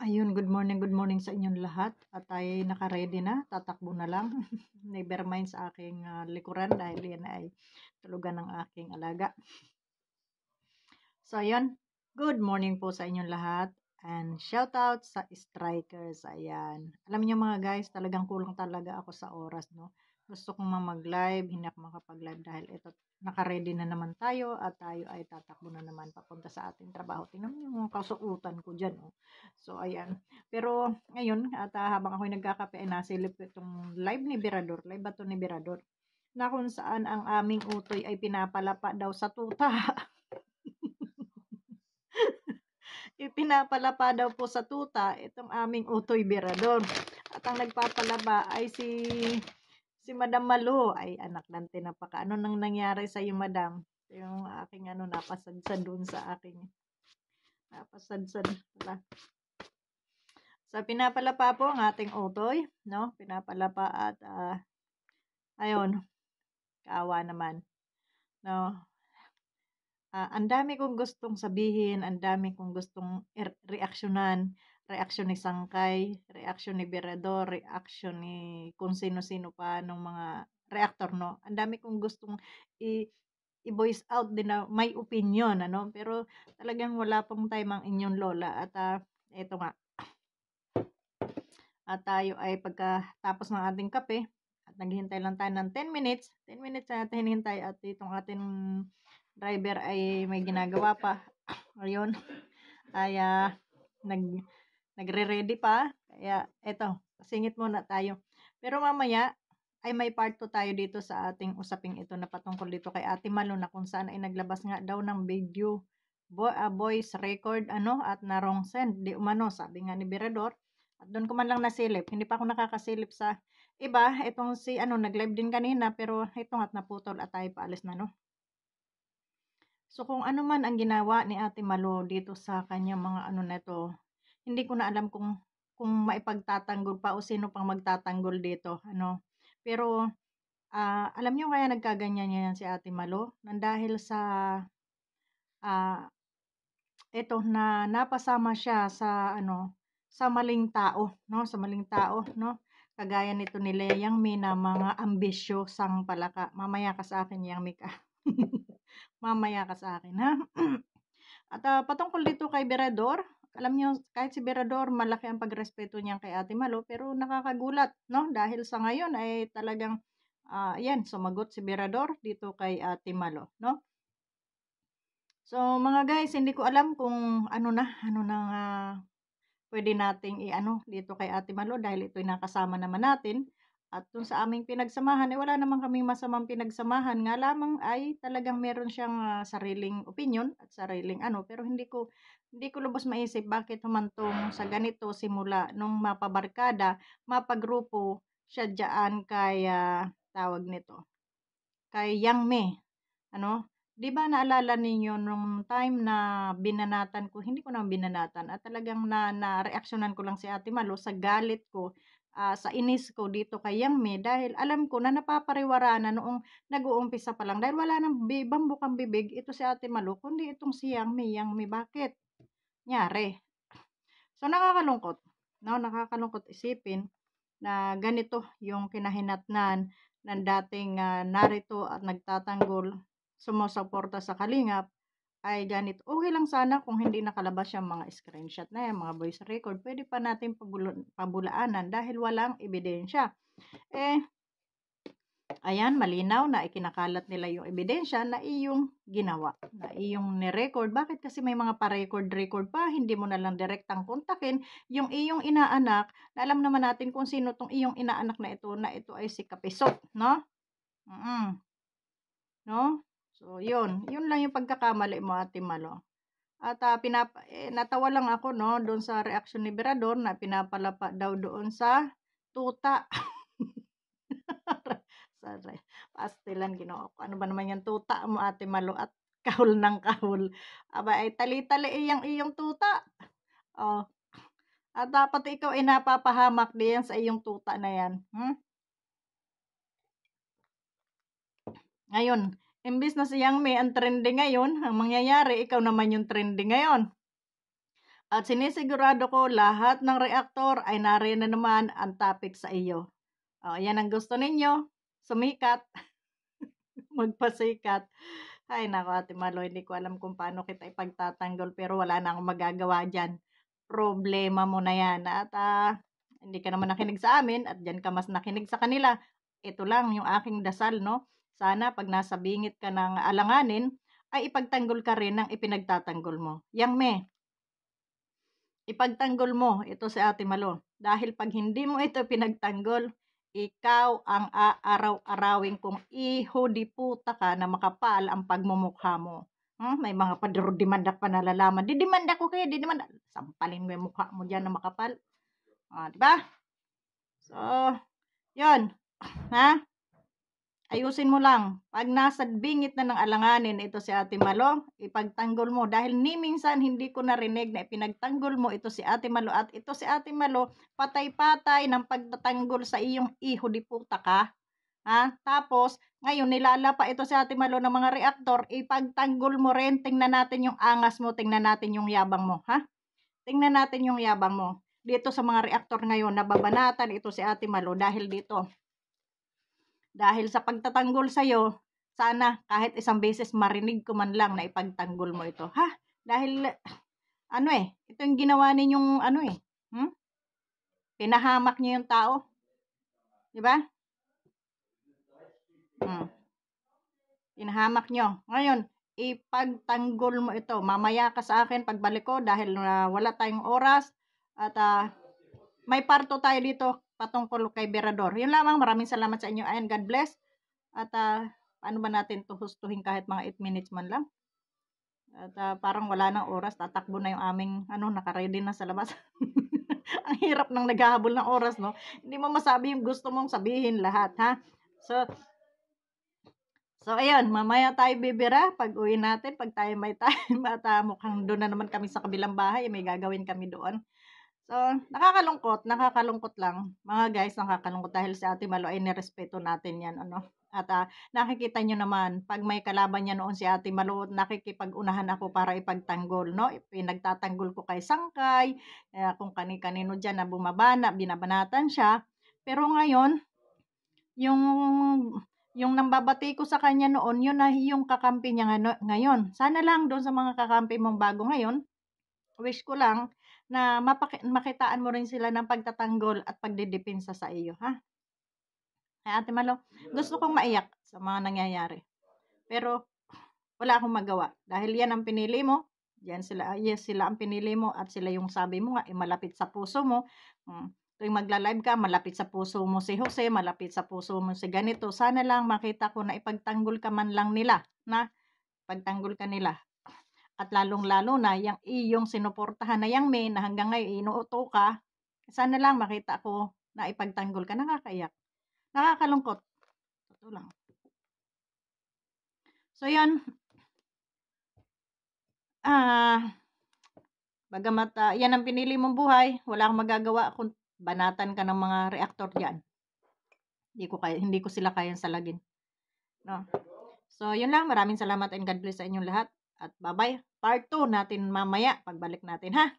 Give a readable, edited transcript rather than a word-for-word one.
Ayun, good morning sa inyong lahat at tayo'y naka-ready na, tatakbo na lang. Never mind sa aking likuran dahil yan ay tulugan ng aking alaga. So ayun, good morning po sa inyong lahat and shout out sa strikers. Ayan. Alam niyo mga guys, talagang kulang talaga ako sa oras, no. Gusto kong mag-live, hindi ako makapag-live dahil ito naka-ready na naman tayo at tayo ay tatakbo na naman papunta sa ating trabaho. Tingnan mo yung mga kasuotan ko diyan, oh. So ayan. Pero ngayon at habang ako'y nagkakape ay nasilip ko itong live ni Birador. Live ba 'to ni Birador? Na kung saan ang aming utoy ay pinapalapa daw sa tuta. Ipinapalapa daw po sa tuta itong aming utoy Birador. At ang nagpapalaba ay si Madam Malu. Ay anak ng tinapaka. Ano nang nangyari sa iyo, Madam? Yung aking napasadsad doon sa aking napasadsad pala. So pinapalapa po ang ating utoy, no? Pinapalapa at ayun, kaawa naman, no? Ang dami kong gustong sabihin, ang dami kong gustong reaksyonan, reaksyon ni Sangkay, reaksyon ni Berador, reaksyon ni kung sino-sino pa nung mga reactor, no? Ang dami kong gustong i-voice out din na may opinion, ano? Pero talagang wala pong time ang inyong lola at eto nga. At tayo ay pagkatapos ng ating kape at naghihintay lang tayo ng 10 minutes. 10 minutes na natin hinihintay at itong ating driver ay may ginagawa pa. Ayun. Ay nagre-ready pa. Kaya eto, singit muna tayo. Pero mamaya ay may part 2 tayo dito sa ating usaping ito na patungkol dito kay Ate Malo na kung saan ay naglabas nga daw ng video voice record at na wrong send. Di umano, sabi nga ni Berador. At doon ko man lang nasilip. Hindi pa ako nakakasilip sa iba. Itong si nag-live din kanina pero ito nga't naputol at tayo paalis na, no? So kung ano man ang ginawa ni Ate Malo dito sa kanyang mga neto, hindi ko na alam kung maipagtatanggol pa o sino pang magtatanggol dito, ano. Pero alam niyo kaya nagkaganyan yan si Ate Malo nang dahil sa eto na napasama siya sa sa maling tao, no, sa maling tao, no. Kagaya nito ni Leyang May na mga ambisyosang palaka. Mamaya ka sa akin, Yang Mika. Mamaya ka sa akin, ha. At patungkol dito kay Berador, alam niyo kahit si Berador malaki ang pagrespeto niya kay Ate Malo pero nakakagulat, no, dahil sa ngayon ay talagang yan sumagot si Berador dito kay Ate Malo, no. So mga guys, hindi ko alam kung ano nang pwede nating dito kay Ate Malo dahil ito'y nakasama naman natin. At dun sa aming pinagsamahan, wala naman kaming masamang pinagsamahan. Nga lamang ay talagang meron siyang sariling opinion at sariling pero hindi ko lubos maisip bakit humantong sa ganito simula nung mapabarkada, mapagrupo siya diyaan kay tawag nito, kay Yang Me. 'Di ba naalala ninyo nung time na binanatan ko, hindi ko naman binanatan at talagang nareaksyonan ko lang si Ate Malo sa galit ko, sa inis ko dito kay Yang Me dahil alam ko na napapariwara na noong nag-uumpisa pa lang dahil wala ng bukang bibig ito si Ate Malo kundi itong si Yang Me. Yang Me, bakit? Nyari. So nakakalungkot, 'no, nakakalungkot isipin na ganito yung kinahinatnan ng dating narito at nagtatanggol, sumusuporta sa Kalingap ay ganito. Okay lang sana kung hindi nakalabas yung mga screenshot na yan, mga voice record. Pwede pa natin pabulaanan dahil walang ebidensya. Ayan, malinaw na ikinakalat nila yung ebidensya na iyong ginawa, na iyong ni-record. Bakit kasi may mga pa-record pa, hindi mo na lang direktang kontakin yung iyong inaanak, na alam naman natin kung sino tong iyong inaanak na ito ay si Kapisot, no? No? So, yun lang yung pagkakamali mo, Ate Malo. At natawa lang ako, no, doon sa reaksyon ni Berador na pinapalapa daw doon sa tuta. Sorry, pastilan Ginoo ko. Ano ba naman yung tuta mo, Ate Malo, at kahul ng kahul. Aba ay tali-tali iyong tuta. Oh, at dapat ikaw ay napapahamak diyan sa iyong tuta na yan. Ngayon, imbis na si Yang May ang trending ngayon, ang mangyayari ikaw naman yung trending ngayon. At sinisigurado ko lahat ng reaktor ay nariyan na naman ang topic sa iyo. Yan ang gusto ninyo, sumikat, magpasikat. Ay naku Ate Malo, hindi ko alam kung paano kita ipagtatanggol pero wala na akong magagawa diyan. Problema mo na 'yan at, hindi ka naman nakinig sa amin at diyan ka mas nakinig sa kanila. Ito lang yung aking dasal 'no, sana 'pag nasa bingit ka ng alanganin ay ipagtanggol ka rin ng ipinagtatanggol mo. Yang me, ipagtanggol mo ito si Ate Malo dahil 'pag hindi mo ito pinagtanggol, ikaw ang aaraw-arawin kong iho di puta ka na makapal ang pagmumukha mo. May mga demanda pa nalalaman, didemanda ko kayo, didemanda. Sampalin mo yung mukha mo diyan na makapal. 'Di ba? So, 'yun, ha? Ayusin mo lang. 'Pag nasa bingit na ng alanganin ito si Ate Malo, ipagtanggol mo dahil ni minsan hindi ko narinig na ipinagtanggol mo ito si Ate Malo at ito si Ate Malo patay-patay ng pagtatanggol sa iyong iho di puta ka. Tapos ngayon nilala pa ito si Ate Malo ng mga reaktor, ipagtanggol mo rin. Tingnan natin yung angas mo, tingnan natin yung yabang mo, ha? Tingnan natin yung yabang mo. Dito sa mga reaktor ngayon, nababanatan ito si Ate Malo dahil dito. Dahil sa pagtatanggol sa'yo, sana kahit isang beses marinig ko man lang na ipagtanggol mo ito. Dahil, ito yung ginawa ninyong, pinahamak niyo yung tao. Di ba? Pinahamak nyo. Ngayon, ipagtanggol mo ito. Mamaya ka sa akin pagbalik ko dahil wala tayong oras at may parto tayo dito patungkol kay Berador. Yun lamang. Maraming salamat sa inyo. Ayan, God bless. At paano ba natin to hustuhin kahit mga 8 minutes man lang? At parang wala nang oras. Tatakbo na yung aming nakaready na sa labas. Ang hirap ng naghahabol ng oras, no? Hindi mo masabi yung gusto mong sabihin lahat, ha? So ayun, mamaya tayo bibira pag-uwi natin, 'pag tayo may time at mukhang doon na naman kami sa kabilang bahay, may gagawin kami doon. So, nakakalungkot lang. Mga guys, nakakalungkot dahil si Ate Malo ay nirespeto natin 'yan, At nakikita nyo naman, 'pag may kalaban niya noon si Ate Malo, nakikipag-unahan ako para ipagtanggol, no? Pinagtatanggol ko kay Sangkay, kung kani-kanino diyan na bumabana, binabanatan siya. Pero ngayon, yung nambabati ko sa kanya noon, yun na yung kakampi niya ngayon. Sana lang doon sa mga kakampi mong bago ngayon, wish ko lang na makitaan mo rin sila ng pagtatanggol at pagdedepensa sa iyo, ha? Ay, Ate Malo, gusto kong maiyak sa mga nangyayari. Pero wala akong magawa dahil yan ang pinili mo. Yes, sila ang pinili mo at sila yung sabi mo nga, malapit sa puso mo. Tuwing magla-live ka, malapit sa puso mo si Jose, malapit sa puso mo si ganito. Sana lang makita ko na ipagtanggol ka man lang nila, pagtanggol ka nila. At lalong-lalo na yung iyong sinuportahan na yang na hanggang ngayon inuuto ka, sana lang makita ko na ipagtanggol ka. Nakakaiyak. Nakakalungkot. Totoo lang. So yan. Bagamat yan ang pinili mong buhay, wala kang magagawa kung banatan ka ng mga reaktor diyan. Hindi ko sila kayang salagin. No? So, yun lang. Maraming salamat and God bless sa inyong lahat. At bye-bye. Part 2 natin mamaya pagbalik natin, ha?